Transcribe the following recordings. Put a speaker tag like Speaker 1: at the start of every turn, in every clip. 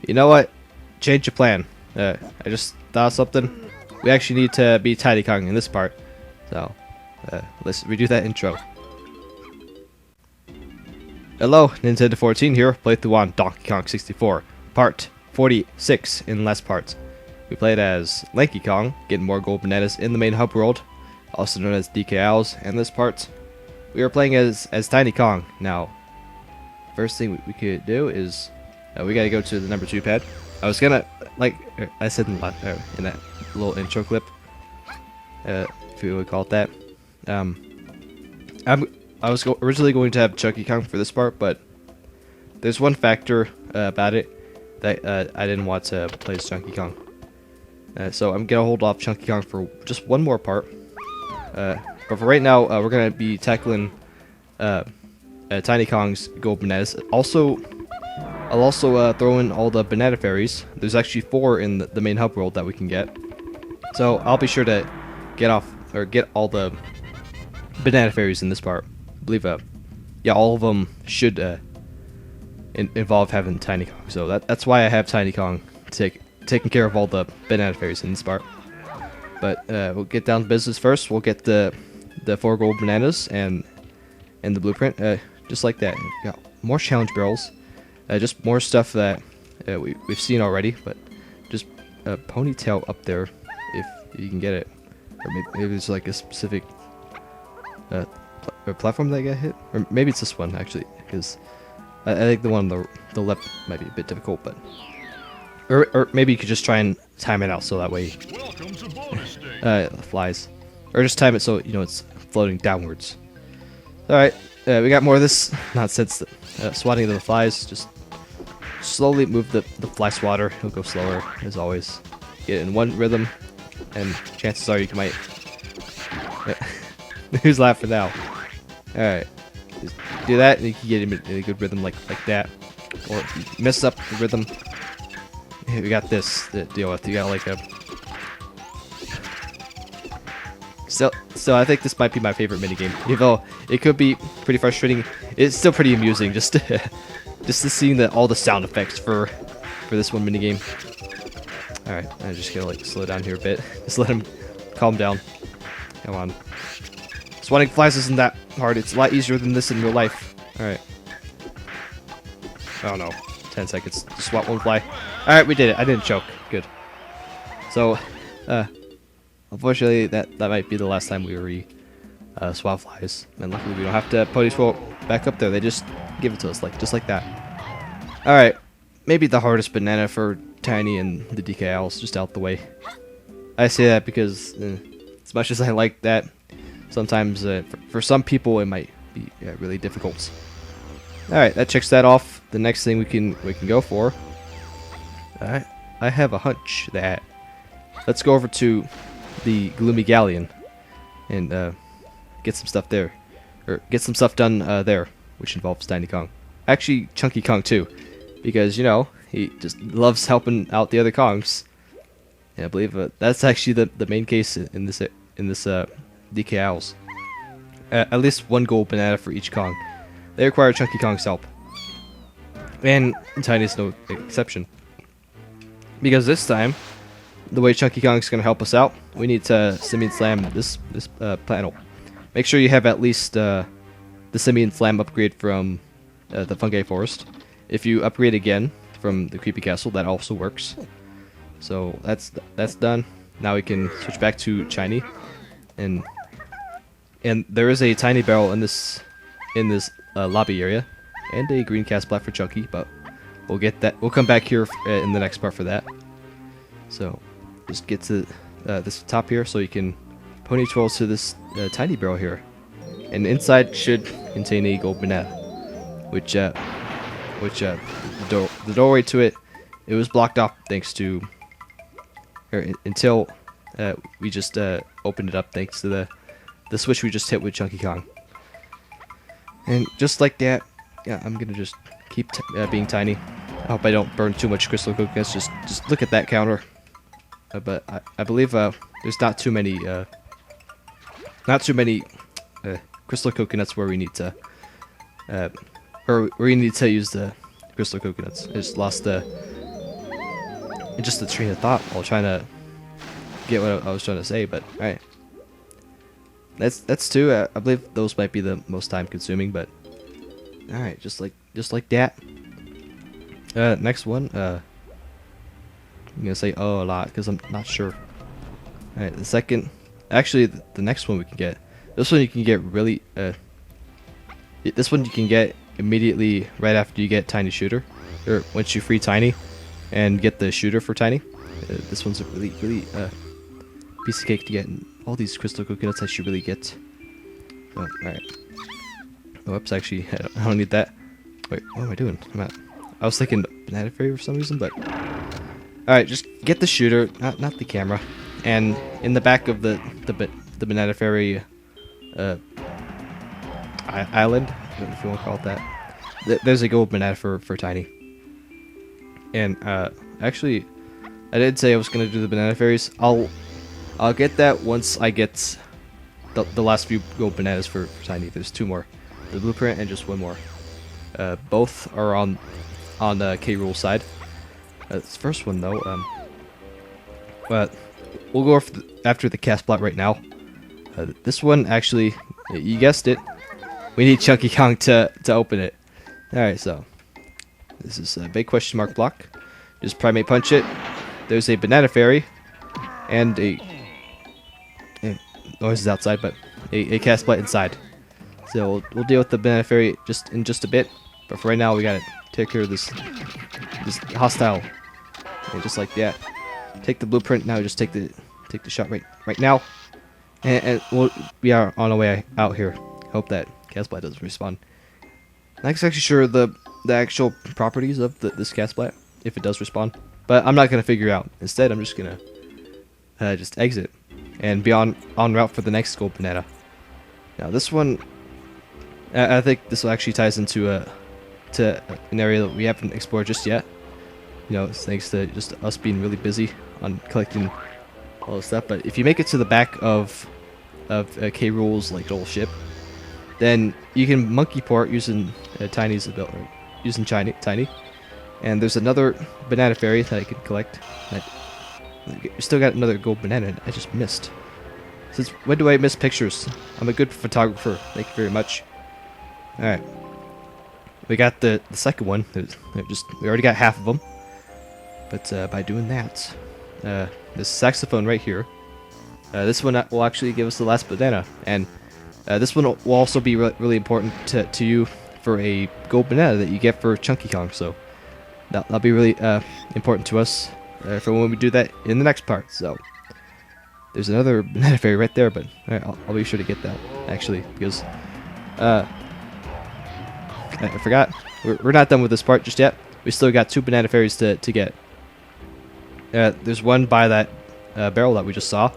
Speaker 1: You know what? Change your plan. I just thought of something. We actually need to be Tiny Kong in this part. So, let's redo that intro. Hello, Nintendo 14 here, playthrough on Donkey Kong 64, part 46 in last part. We played as Lanky Kong, getting more gold bananas in the main hub world, also known as DK Owls, and this part, we are playing as Tiny Kong. Now, first thing we could do is, we gotta go to the number 2 pad. I was gonna, like I said in that little intro clip, if you would call it that, I was originally going to have Chunky Kong for this part, but there's one factor about it that I didn't want to play as Chunky Kong. So I'm gonna hold off Chunky Kong for just one more part. But for right now, we're gonna be tackling Tiny Kong's gold bananas. Also, I'll also throw in all the banana fairies. There's actually 4 in the main hub world that we can get. So I'll be sure to get all the banana fairies in this part. I believe, yeah, all of them should involve having Tiny Kong. So that's why I have Tiny Kong taking care of all the banana fairies in this part. But we'll get down to business first. We'll get the 4 gold bananas and the blueprint, just like that. Got more challenge barrels, just more stuff that we've seen already. But just a ponytail up there, if you can get it, or maybe there's like a specific platform that got hit, or maybe it's this one actually, because I think the one on the left might be a bit difficult, but or maybe you could just try and time it out so that way flies, or just time it so you know it's floating downwards. All right, we got more of this nonsense. Swatting the flies, just slowly move the fly swatter. He'll go slower as always. Get in one rhythm, and chances are you might. Who's laughing now? Alright. Just do that and you can get him in a good rhythm like that. Or if you mess up the rhythm. Hey, we got this to deal with. You got like a... So I think this might be my favorite minigame. Even though it could be pretty frustrating, it's still pretty amusing just to seeing all the sound effects for this one minigame. Alright, I'm just gonna like slow down here a bit. Just let him calm down. Come on. Swatting flies isn't that hard. It's a lot easier than this in real life. Alright. Oh no. 10 seconds to swat one fly. Alright, we did it. I didn't choke. Good. So, unfortunately, that might be the last time we swat flies. And luckily we don't have to Ponytwirl back up there. They just give it to us, just like that. Alright. Maybe the hardest banana for Tiny and the DK Owls, just out the way. I say that because, as much as I like that, sometimes for some people it might be really difficult. Alright, that checks that off. The next thing we can go for. I have a hunch that let's go over to the Gloomy Galleon and get some stuff there, or get some stuff done there, which involves Tiny Kong. Actually, Chunky Kong too, because you know he just loves helping out the other Kongs. Yeah, I believe that's actually the main case in this DK Owls. At least 1 gold banana for each Kong. They require Chunky Kong's help. And Tiny's no exception. Because this time, the way Chunky Kong's going to help us out, we need to Simian Slam this panel. Make sure you have at least the Simian Slam upgrade from the Fungi Forest. If you upgrade again from the Creepy Castle, that also works. So that's done. Now we can switch back to Chiny. And there is a tiny barrel in this lobby area, and a green Kasplat for Chunky, but we'll get that. We'll come back here in the next part for that. So just get to this top here, so you can Ponytwirl to this tiny barrel here, and inside should contain a gold banana, which the doorway to it was blocked off thanks to until we just opened it up thanks to the switch we just hit with Chunky Kong. And just like that, yeah, I'm gonna just keep being tiny. I hope I don't burn too much crystal coconuts. Just look at that counter. But I believe there's not too many crystal coconuts where we need to use the crystal coconuts. I just lost the just the train of thought while trying to get what I was trying to say. But all right, that's two. I believe those might be the most time consuming, but all right, just like that. Next one. I'm gonna say a lot because I'm not sure. All right, the second. Actually, the next one we can get. This one you can get really. This one you can get immediately right after you get Tiny Shooter, or once you free Tiny, and get the shooter for Tiny. This one's a really piece of cake to get. And all these crystal coconuts I should really get. Oh, all right. Oh, whoops! Actually, I don't need that. Wait, what am I doing? I was thinking Banana Fiary for some reason, but all right, just get the shooter, not the camera, and in the back of the Banana Fiary Island, if you want to call it that. There's a gold banana for Tiny. And actually, I did say I was gonna do the banana fairies. I'll get that once I get the last few gold bananas for Tiny. There's two more, the blueprint and just one more. Both are on K. Rool's side. This first one though, but we'll go after the Kasplat right now. This one actually, you guessed it. We need Chunky Kong to open it. Alright, so this is a big question mark block. Just Primate Punch it. There's a Banana Fiary and a noise is outside, but a Kasplat inside. So we'll deal with the Banana Fiary in just a bit. But for right now, we gotta take care of this hostile. Okay, just like that. Take the blueprint now. Just take the shot right now, and we are on our way out here. Hope that Kasplat doesn't respawn. I'm not exactly sure the actual properties of this Kasplat if it does respawn, but I'm not gonna figure out. Instead, I'm just gonna just exit and be en route for the next gold banana. Now this one, I think this will actually ties into to an area that we haven't explored just yet. You know, thanks to just us being really busy on collecting all this stuff. But if you make it to the back of K. Rool's like little ship, then you can Monkeyport using Tiny's ability, using Tiny. And there's another Banana Fiary that I can collect. We still got another gold banana I just missed. Since when do I miss pictures? I'm a good photographer. Thank you very much. All right, we got the second one. We already got half of them. But by doing that, this saxophone right here, this one will actually give us the last banana, and this one will also be really important to you for a gold banana that you get for Chunky Kong. So that'll be really important to us for when we do that in the next part. So there's another Banana Fiary right there, but all right, I'll be sure to get that actually, because I forgot we're not done with this part just yet. We still got two Banana Fiaries to get. There's one by that barrel that we just saw.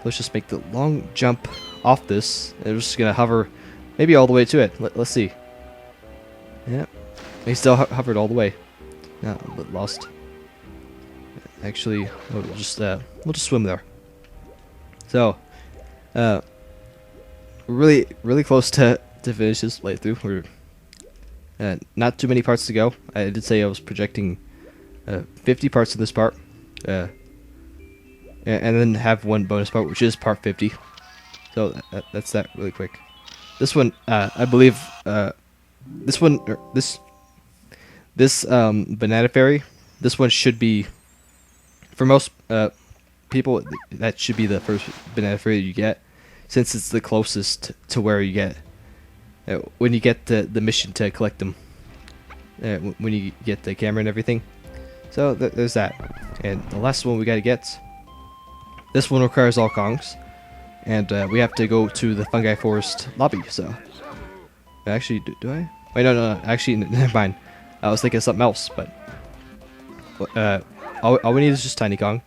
Speaker 1: Let's just make the long jump off this. And we're just gonna hover, maybe all the way to it. Let's see. Yep, he still hovered all the way. No, but lost. Actually, we'll just swim there. So, we're really close to finish this playthrough. We're not too many parts to go. I did say I was projecting 50 parts of this part, and then have one bonus part, which is part 50. So that's that really quick. This one, I believe, this Banana Fiary, this one should be, for most people, that should be the first Banana Fiary you get, since it's the closest to where you get when you get the mission to collect them, when you get the camera and everything. So there's that. And the last one we gotta get, this one requires all Gongs, and we have to go to the Fungi Forest lobby. So actually, do I? Wait, no, actually, never mind. I was thinking of something else, but all we need is just Tiny Kong,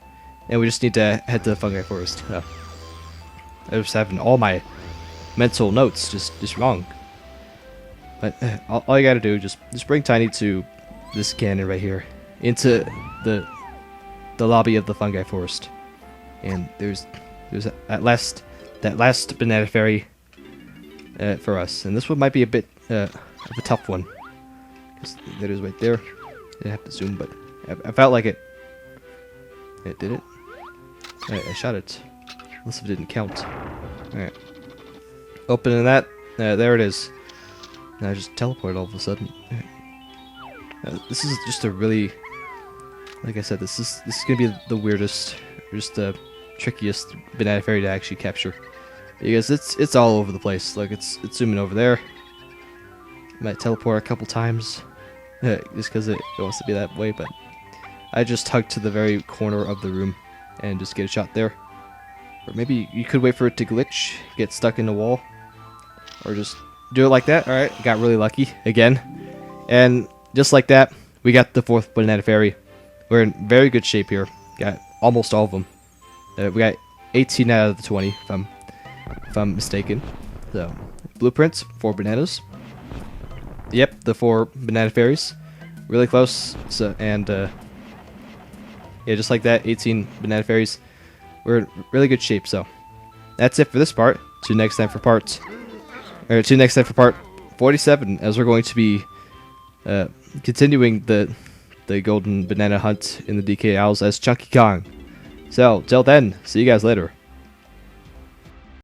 Speaker 1: and we just need to head to the Fungi Forest. I was having all my mental notes just wrong. But all you gotta do, just bring Tiny to this cannon right here, into the lobby of the Fungi Forest, and there's that last Banana Fiary for us. And this one might be a bit of a tough one, because that is right there. I have to zoom, but I felt like it. It did it? I shot it. Unless it didn't count. Alright. Opening that. There it is. And I just teleported all of a sudden. This is just a really... Like I said, this is gonna be the weirdest, just the trickiest Banana Fairy to actually capture. Because it's all over the place. Like it's zooming over there. Might teleport a couple times. Just because it wants to be that way, but I just hug to the very corner of the room and just get a shot there. Or maybe you could wait for it to glitch, get stuck in the wall, or just do it like that. Alright, got really lucky again. And just like that, we got the 4th Banana Fairy. We're in very good shape here. Got almost all of them. We got 18 out of the 20, if I'm mistaken. So, blueprints, 4 bananas. Yep, the 4 Banana Fairies. Really close. So, and yeah, just like that, 18 Banana Fairies. We're in really good shape, so that's it for this part. Tune next time for part 47, as we're going to be continuing the golden banana hunt in the DK Isles as Chunky Kong. So, till then, see you guys later.